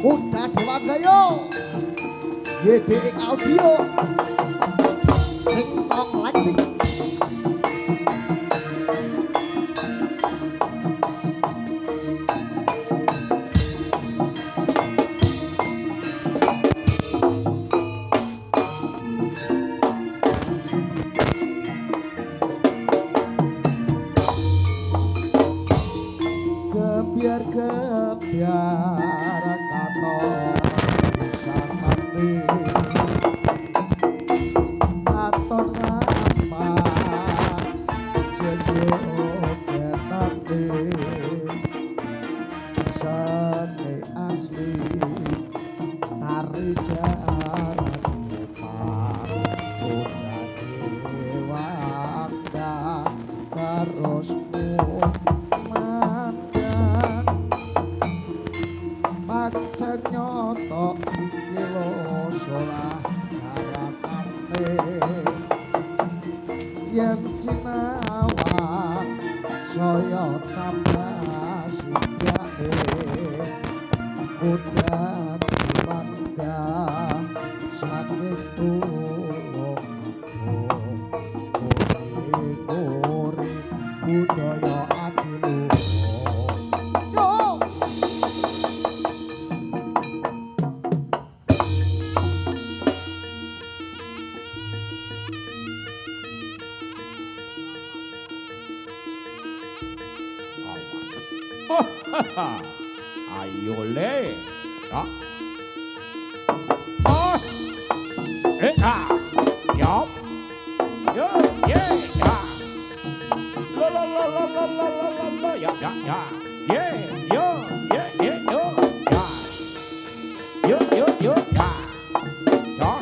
Udah Dewa Gayo YDX Audio Ringtong Lighting kebiar katon sakati katon apa sejuk ketati seni asli tari jalan depan udah dewangga terus nyoto iki lho salah harapane yen sinawang saya tambah sugih udan bangga sakit tulung kori budaya adilu Ayo le, đó, ôi, ê à, nhóc, nhớ, yeah, à, lo lo lo lo lo lo lo lo lo, dạ dạ dạ, yeah, yo, yeah yeah yo, dạ, yo yo yo, dạ, đó,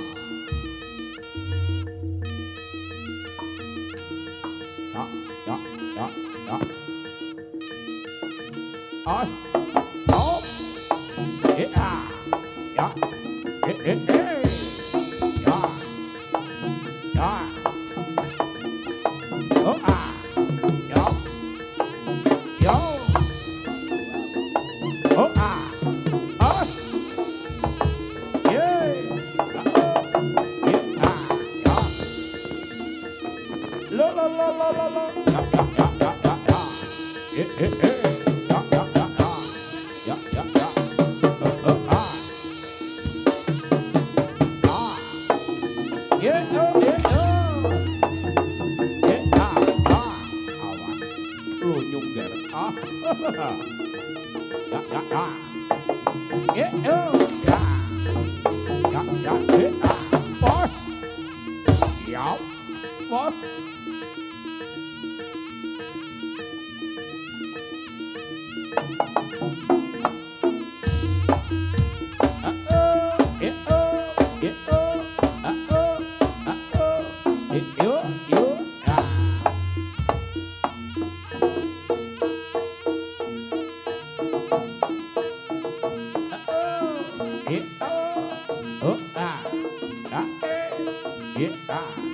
đó, đó, đó, đó. Ôi, tốt, à, dạ, ê, dạ, dạ, ố à, dạ, dạ, ố à, ơi, yeah, à, dạ, lo, dạ, dạ, dạ, dạ, dạ, dạ, ê. Yeah.